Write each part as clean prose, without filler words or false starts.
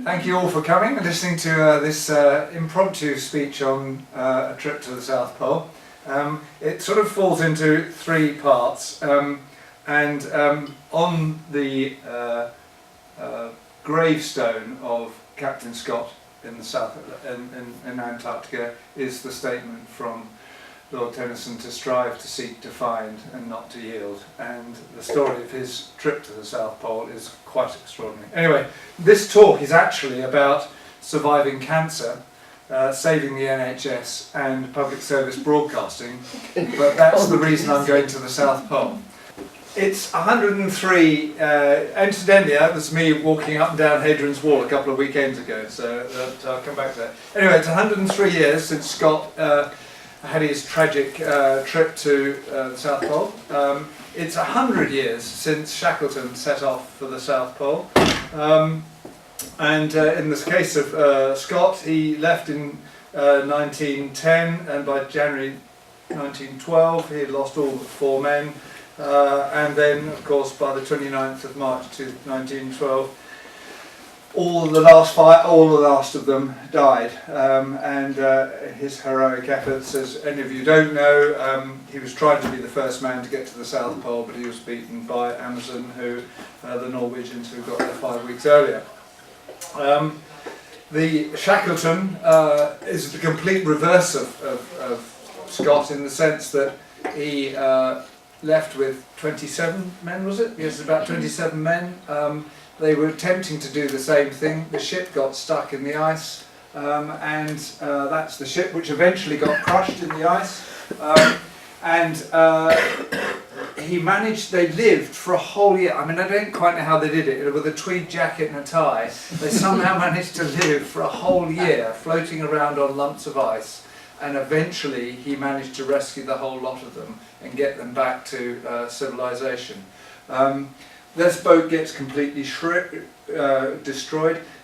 Thank you all for coming and listening to this impromptu speech on a trip to the South Pole. It sort of falls into three parts, and on the gravestone of Captain Scott in the South in Antarctica is the statement from Lord Tennyson to strive, to seek, to find, and not to yield. And the story of his trip to the South Pole is quite extraordinary. Anyway, this talk is actually about surviving cancer, saving the NHS and public service broadcasting, but that's the reason I'm going to the South Pole. It's 103, incidentally that was me walking up and down Hadrian's Wall a couple of weekends ago, so I'll come back to that. Anyway, it's 103 years since Scott had his tragic trip to the South Pole. It's 100 years since Shackleton set off for the South Pole. And in this case of Scott, he left in 1910, and by January 1912 he had lost all but 4 men. And then, of course, by the 29th of March 1912, all the last of them died, and his heroic efforts, as any of you don't know, he was trying to be the first man to get to the South Pole, but he was beaten by Amazon, the Norwegians, who got there 5 weeks earlier. The Shackleton is the complete reverse of Scott, in the sense that he left with 27 men, was it? Yes, about 27 men. They were attempting to do the same thing. The ship got stuck in the ice, and that's the ship which eventually got crushed in the ice. They lived for a whole year. I mean, I don't quite know how they did it. With a tweed jacket and a tie, they somehow managed to live for a whole year, floating around on lumps of ice. And eventually he managed to rescue the whole lot of them and get them back to civilization. This boat gets completely destroyed.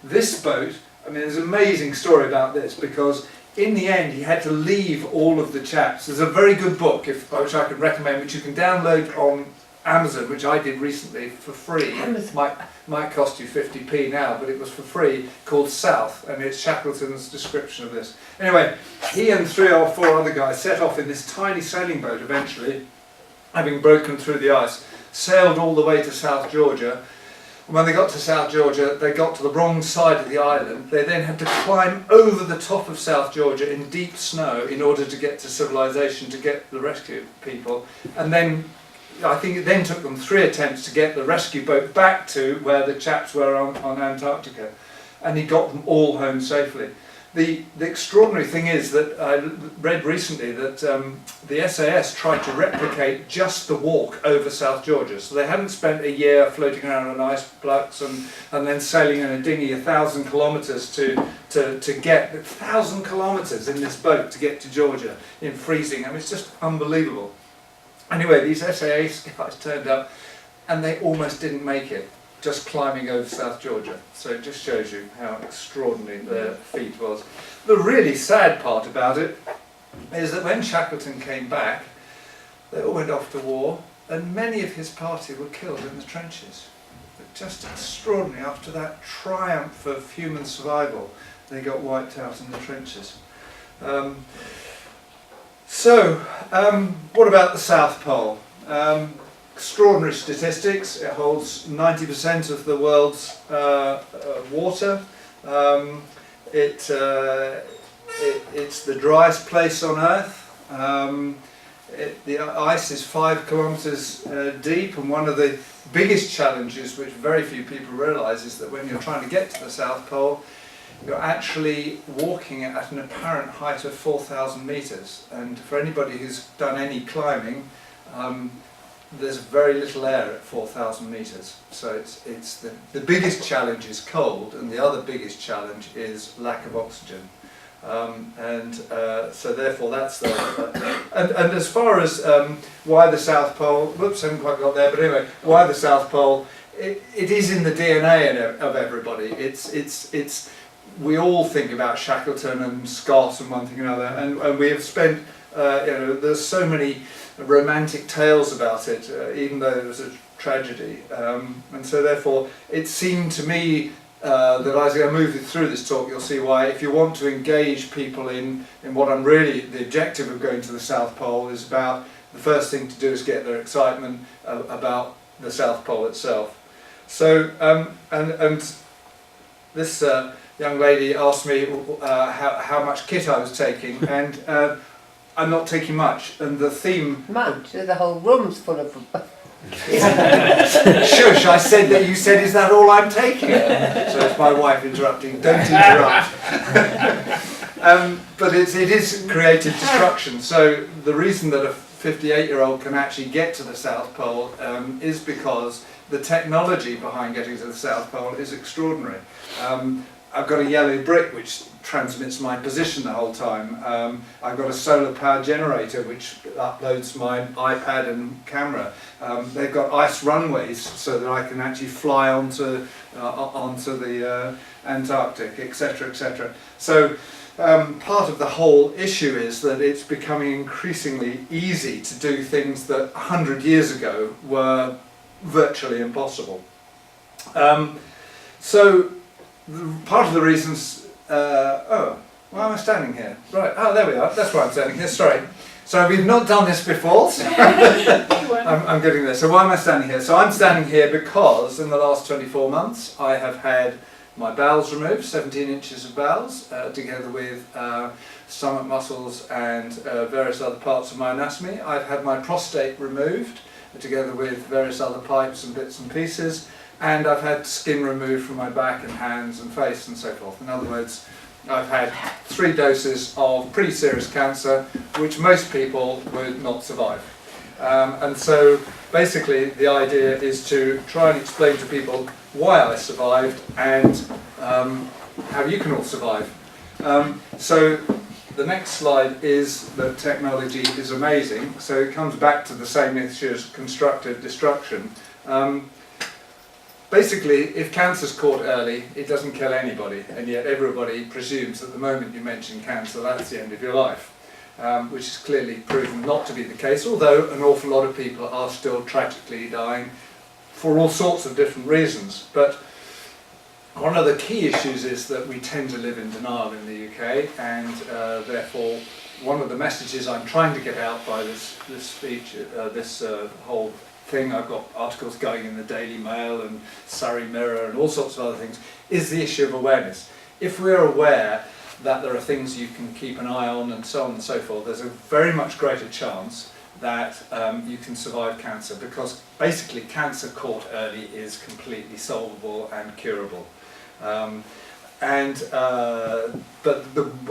This boat, I mean, there's an amazing story about this, because in the end he had to leave all of the chaps. There's a very good book which I can recommend, which you can download on Amazon, which I did recently for free. It might cost you 50p now, but it was for free, called South, and it's Shackleton's description of this. Anyway, he and 3 or 4 other guys set off in this tiny sailing boat eventually, having broken through the ice, sailed all the way to South Georgia. When they got to South Georgia, they got to the wrong side of the island. They then had to climb over the top of South Georgia in deep snow in order to get to civilization, to get the rescue people. And then I think it then took them 3 attempts to get the rescue boat back to where the chaps were on Antarctica, and he got them all home safely. The extraordinary thing is that I read recently that the SAS tried to replicate just the walk over South Georgia. So they hadn't spent a year floating around on ice blocks and then sailing in a dinghy 1,000 kilometres to get 1,000 kilometres in this boat to get to Georgia in freezing. I mean, it's just unbelievable. Anyway, these SAS guys turned up and they almost didn't make it, just climbing over South Georgia. So it just shows you how extraordinary their feat was. The really sad part about it is that when Shackleton came back, they all went off to war, and many of his party were killed in the trenches. But just extraordinary. After that triumph of human survival, they got wiped out in the trenches. What about the South Pole? Extraordinary statistics. It holds 90% of the world's water. It's the driest place on Earth. The ice is 5 kilometres deep, and one of the biggest challenges, which very few people realise, is that when you're trying to get to the South Pole, you're actually walking at an apparent height of 4,000 metres. And for anybody who's done any climbing, there's very little air at 4,000 metres. So it's the biggest challenge is cold, and the other biggest challenge is lack of oxygen. So therefore that's the... and as far as why the South Pole, whoops, I haven't quite got there, but anyway, why the South Pole, it is in the DNA of everybody. We all think about Shackleton and Scott and one thing or another, and we have spent, there's so many romantic tales about it, even though it was a tragedy. And so therefore it seemed to me that as I move through this talk, you'll see why. If you want to engage people in what I'm really, the objective of going to the South Pole is about, the first thing to do is get their excitement about the South Pole itself. So, and this young lady asked me how much kit I was taking, and I'm not taking much, and the theme... Much? The whole room's full of... Shush, I said that you said, is that all I'm taking? So it's my wife interrupting, don't interrupt. But it is creative destruction, so the reason that a 58-year-old can actually get to the South Pole is because the technology behind getting to the South Pole is extraordinary. I've got a yellow brick which transmits my position the whole time. I've got a solar power generator which uploads my iPad and camera. They've got ice runways so that I can actually fly onto the Antarctic, etc., etc. So part of the whole issue is that it's becoming increasingly easy to do things that 100 years ago were virtually impossible. So part of the reasons, oh, why am I standing here? Right, oh, there we are, that's why I'm standing here, sorry. So we've not done this before, so I'm getting there. So why am I standing here? So I'm standing here because in the last 24 months I have had my bowels removed, 17 inches of bowels, together with stomach muscles and various other parts of my anatomy. I've had my prostate removed, together with various other pipes and bits and pieces. And I've had skin removed from my back and hands and face and so forth. In other words, I've had 3 doses of pretty serious cancer, which most people would not survive. And so basically the idea is to try and explain to people why I survived and how you can all survive. So the next slide is that technology is amazing. So it comes back to the same issue as constructive destruction. Basically, if cancer's caught early, it doesn't kill anybody, and yet everybody presumes that the moment you mention cancer, that's the end of your life, which is clearly proven not to be the case, although an awful lot of people are still tragically dying for all sorts of different reasons. But one of the key issues is that we tend to live in denial in the UK, and therefore one of the messages I'm trying to get out by this speech, this whole thing, I've got articles going in the Daily Mail and Surrey Mirror and all sorts of other things, is the issue of awareness. If we're aware that there are things you can keep an eye on and so on and so forth, there's a very much greater chance that you can survive cancer, because basically cancer caught early is completely solvable and curable. But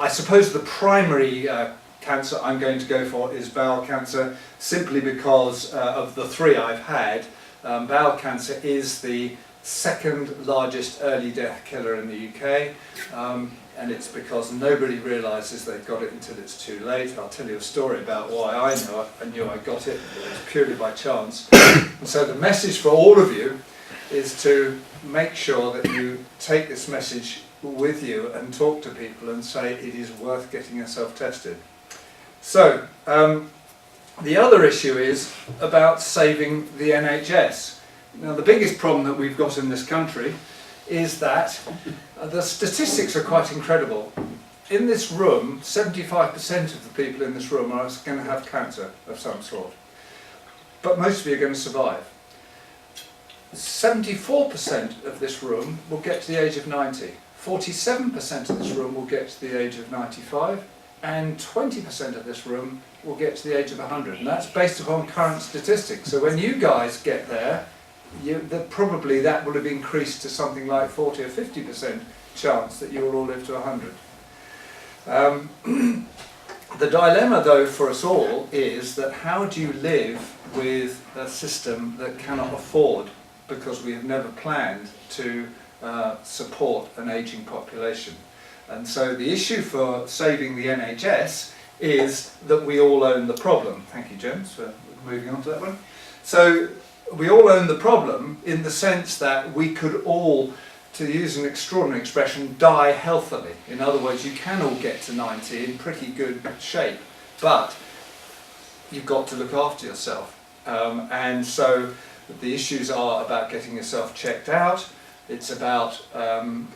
I suppose the primary cancer I'm going to go for is bowel cancer, simply because of the 3 I've had. Bowel cancer is the 2nd largest early death killer in the UK, and it's because nobody realises they've got it until it's too late. I'll tell you a story about why I knew I got it. It was purely by chance. And so the message for all of you is to make sure that you take this message with you and talk to people and say it is worth getting yourself tested. So, the other issue is about saving the NHS. Now, the biggest problem that we've got in this country is that the statistics are quite incredible. In this room, 75% of the people in this room are going to have cancer of some sort. But most of you are going to survive. 74% of this room will get to the age of 90. 47% of this room will get to the age of 95. And 20% of this room will get to the age of 100, and that's based upon current statistics. So when you guys get there, probably that will have increased to something like 40 or 50% chance that you will all live to 100. The dilemma, though, for us all is that how do you live with a system that cannot afford, because we have never planned to support an ageing population? And so the issue for saving the NHS is that we all own the problem. Thank you, James, for moving on to that one. So we all own the problem in the sense that we could all, to use an extraordinary expression, die healthily. In other words, you can all get to 90 in pretty good shape, but you've got to look after yourself. And so the issues are about getting yourself checked out, It's about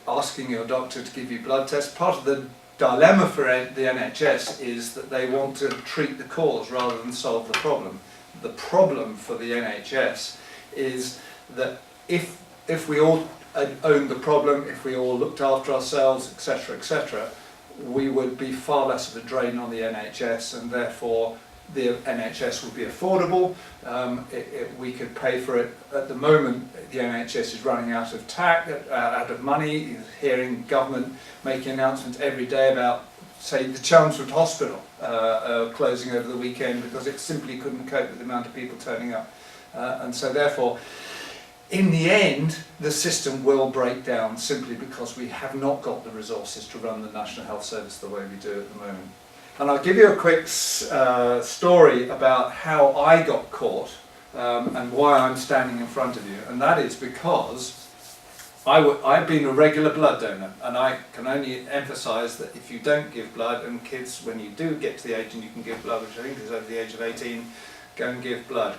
asking your doctor to give you blood tests. Part of the dilemma for the NHS is that they want to treat the cause rather than solve the problem. The problem for the NHS is that if we all owned the problem, if we all looked after ourselves, etc., we would be far less of a drain on the NHS, and therefore the NHS would be affordable. We could pay for it. At the moment, the NHS is running out of money. You're hearing government making announcements every day about, say, the Chelmsford Hospital closing over the weekend because it simply couldn't cope with the amount of people turning up. And so therefore, in the end, the system will break down simply because we have not got the resources to run the National Health Service the way we do at the moment. And I'll give you a quick story about how I got caught and why I'm standing in front of you. And that is because I've been a regular blood donor, and I can only emphasise that if you don't give blood, and kids, when you do get to the age and you can give blood, which I think is over the age of 18, go and give blood.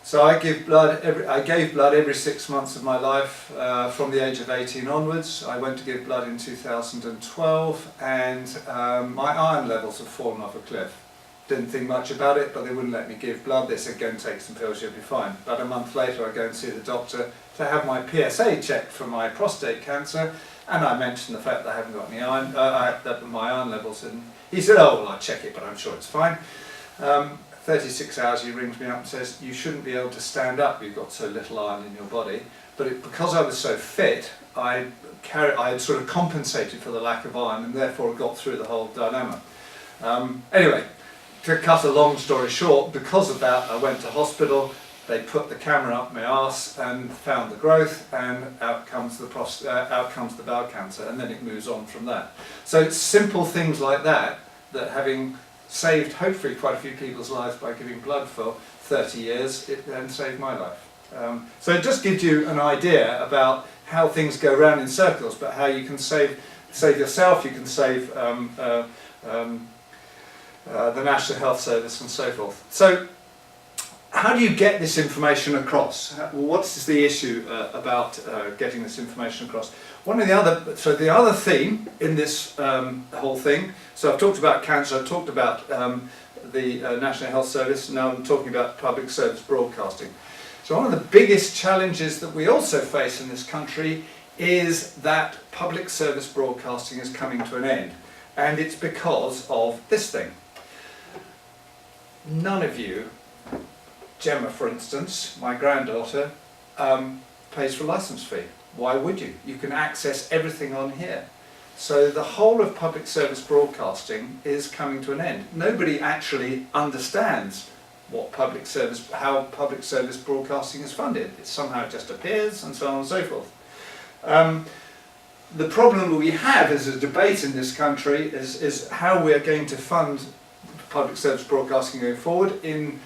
So I gave blood every 6 months of my life from the age of 18 onwards. I went to give blood in 2012, and my iron levels have fallen off a cliff. Didn't think much about it, but they wouldn't let me give blood. They said, go and take some pills, you'll be fine. About a month later, I go and see the doctor to have my PSA checked for my prostate cancer, and I mentioned the fact that I haven't got any iron, that my iron levels, and he said, oh, well, I'll check it, but I'm sure it's fine. 36 hours, he rings me up and says, you shouldn't be able to stand up, you've got so little iron in your body. But because I was so fit, I had sort of compensated for the lack of iron, and therefore got through the whole dilemma. Anyway, to cut a long story short, because of that, I went to hospital. They put the camera up my arse and found the growth, and out comes the bowel cancer, and then it moves on from that. So it's simple things like that, that having saved hopefully quite a few people's lives by giving blood for 30 years, it then saved my life. So it just gives you an idea about how things go round in circles, but how you can save yourself, you can save the National Health Service and so forth. So how do you get this information across? What's the issue about getting this information across? The other theme in this whole thing, so I've talked about cancer, I've talked about the National Health Service, now I'm talking about public service broadcasting. So one of the biggest challenges that we also face in this country is that public service broadcasting is coming to an end. And it's because of this thing. None of you, Gemma for instance, my granddaughter, pays for a licence fee. Why would you? You can access everything on here. So the whole of public service broadcasting is coming to an end. Nobody actually understands how public service broadcasting is funded. It somehow just appears, and so on and so forth. The problem we have as a debate in this country is how we're going to fund public service broadcasting going forward. In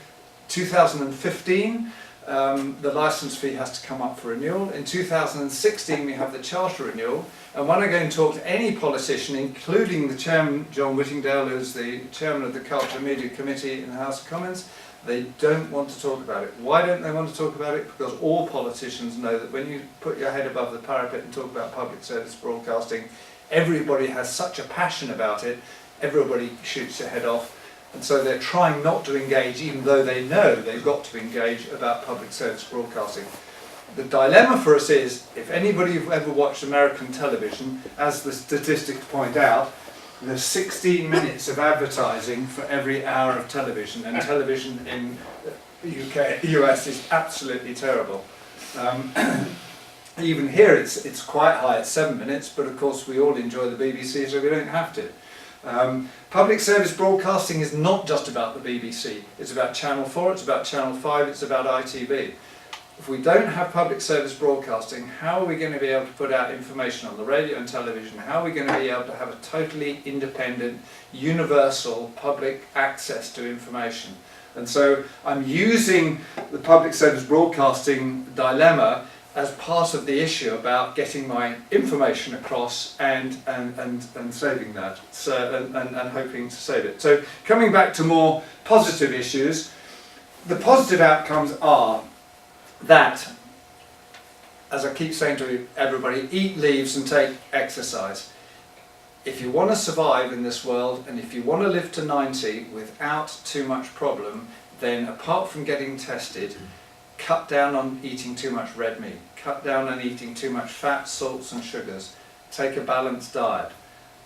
2015, the licence fee has to come up for renewal. In 2016 we have the charter renewal, and when I go and talk to any politician, including the chairman, John Whittingdale, who's the chairman of the Culture and Media Committee in the House of Commons, they don't want to talk about it. Why don't they want to talk about it? Because all politicians know that when you put your head above the parapet and talk about public service broadcasting, everybody has such a passion about it, everybody shoots their head off. And so they're trying not to engage, even though they know they've got to engage about public service broadcasting. The dilemma for us is, if anybody who've ever watched American television, as the statistics point out, there's 16 minutes of advertising for every hour of television, and television in US is absolutely terrible. Even here it's quite high at 7 minutes, but of course we all enjoy the BBC, so we don't have to. Public service broadcasting is not just about the BBC, it's about Channel 4, it's about Channel 5, it's about ITV. If we don't have public service broadcasting, how are we going to be able to put out information on the radio and television? How are we going to be able to have a totally independent, universal public access to information? And so I'm using the public service broadcasting dilemma as part of the issue about getting my information across and saving that, so, and hoping to save it. So coming back to more positive issues, the positive outcomes are that as I keep saying to everybody, eat leaves and take exercise. If you want to survive in this world, and if you want to live to 90 without too much problem, then apart from getting tested, cut down on eating too much red meat, cut down on eating too much fat, salts and sugars, take a balanced diet.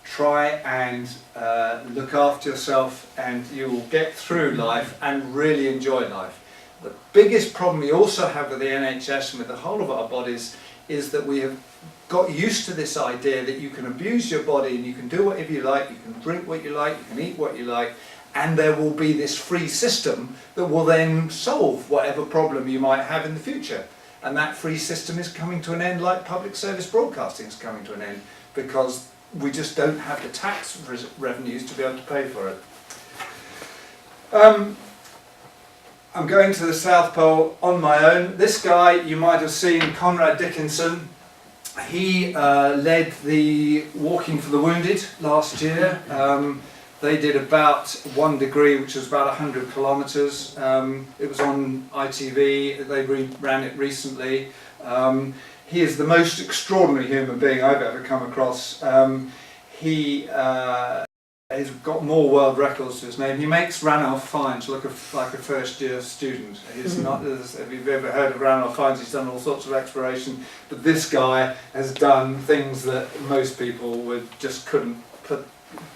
Try and look after yourself, and you will get through life and really enjoy life. The biggest problem we also have with the NHS and with the whole of our bodies is that we have got used to this idea that you can abuse your body and you can do whatever you like, you can drink what you like, you can eat what you like, and there will be this free system that will then solve whatever problem you might have in the future. And that free system is coming to an end, like public service broadcasting is coming to an end, because we just don't have the tax revenues to be able to pay for it. I'm going to the South Pole on my own. This guy, you might have seen, Conrad Dickinson. He led the Walking for the Wounded last year. They did about 1 degree, which was about 100 kilometres. It was on ITV. They ran it recently. He is the most extraordinary human being I've ever come across. He has got more world records to his name. He makes Ranulph Fiennes look like a first-year student. He's not, if you've ever heard of Ranulph Fiennes, he's done all sorts of exploration, but this guy has done things that most people couldn't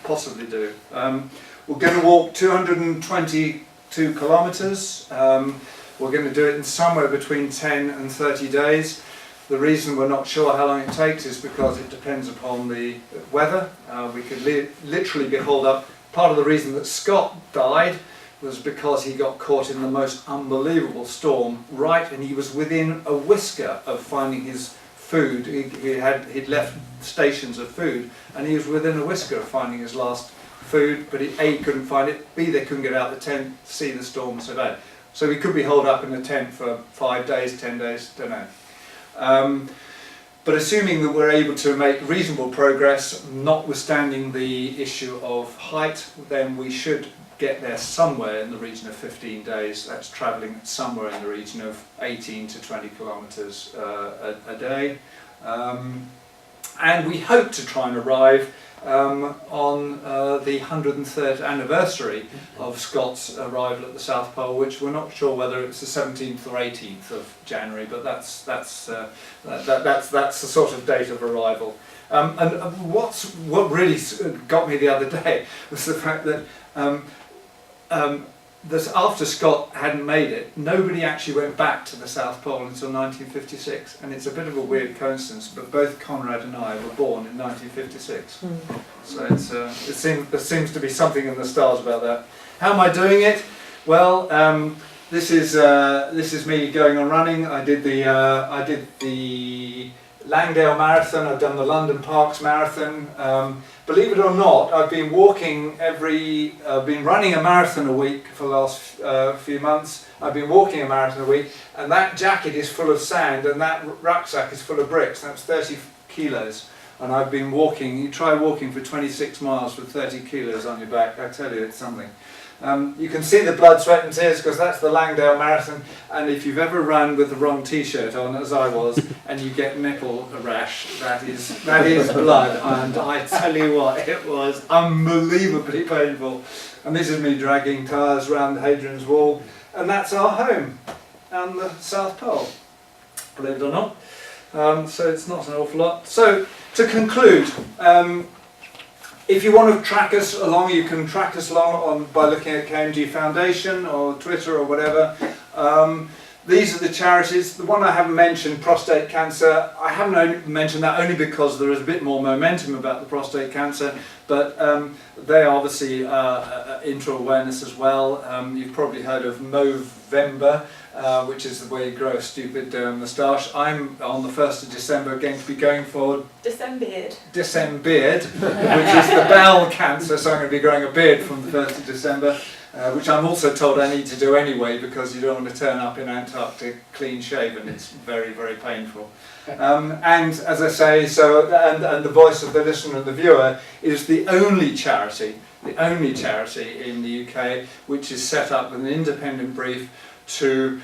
possibly do. We're going to walk 222 kilometres. We're going to do it in somewhere between 10 and 30 days. The reason we're not sure how long it takes is because it depends upon the weather. We could literally be hauled up. Part of the reason that Scott died was because he got caught in the most unbelievable storm, and he was within a whisker of finding his food. He'd left stations of food, and he was within a whisker of finding his last food, but A, couldn't find it, B, they couldn't get out of the tent, C, the storm was so bad. So he could be holed up in a tent for 5 days, 10 days, don't know. But assuming that we're able to make reasonable progress, notwithstanding the issue of height, then we should get there somewhere in the region of 15 days. That's travelling somewhere in the region of 18 to 20 kilometres a day. And we hope to try and arrive on the 103rd anniversary of Scott's arrival at the South Pole, which we're not sure whether it's the 17th or 18th of January, but that's the sort of date of arrival. And what really got me the other day was the fact that after Scott hadn't made it, nobody actually went back to the South Pole until 1956, and it's a bit of a weird coincidence, but both Conrad and I were born in 1956. So there seems to be something in the stars about that. How am I doing it? Well, this is me going on running. I did the Langdale Marathon. I've done the London Parks Marathon. Believe it or not, I've been running a marathon a week for the last few months. I've been walking a marathon a week, and that jacket is full of sand, and that rucksack is full of bricks. That's 30 kilos, and I've been walking. You try walking for 26 miles with 30 kilos on your back. I tell you, it's something. You can see the blood, sweat and tears because that's the Langdale Marathon, and if you've ever run with the wrong t-shirt on, as I was, and you get nipple rash, that is blood, and I tell you what, it was unbelievably painful. And this is me dragging tyres around the Hadrian's Wall, and that's our home, and the South Pole, believe it or not. So it's not an awful lot. So to conclude, if you want to track us along, you can track us along by looking at KMG Foundation or Twitter or whatever. These are the charities. The one I haven't mentioned, prostate cancer, I haven't mentioned that only because there is a bit more momentum about the prostate cancer, but they obviously into awareness as well. You've probably heard of Movember, which is the way you grow a stupid moustache. I'm on the 1st of December going to be going for Decembeard, which is the bowel cancer, so I'm going to be growing a beard from the 1st of December. Which I'm also told I need to do anyway because you don't want to turn up in Antarctic clean shaven. It's very, very painful. And as I say, and the voice of the listener and the viewer is the only charity in the UK which is set up with an independent brief to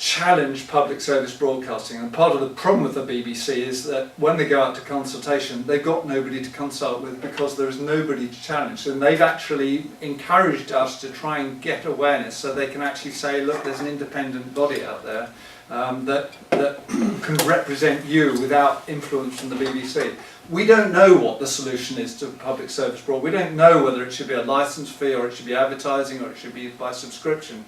challenge public service broadcasting, and part of the problem with the BBC is that when they go out to consultation they've got nobody to consult with because there is nobody to challenge, and they've actually encouraged us to try and get awareness so they can actually say, look, there's an independent body out there that can represent you without influence from the BBC. We don't know what the solution is to public service broad. We don't know whether it should be a licence fee or it should be advertising or it should be by subscription.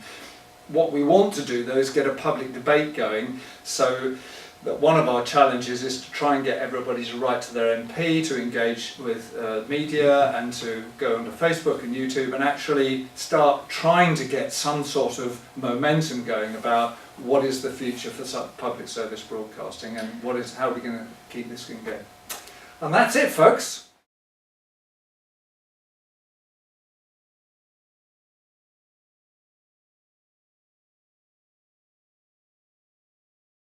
What we want to do though is get a public debate going, so that one of our challenges is to try and get everybody to write to their MP, to engage with media and to go onto Facebook and YouTube and actually start trying to get some sort of momentum going about what is the future for public service broadcasting and how are we going to keep this thing going. And that's it, folks.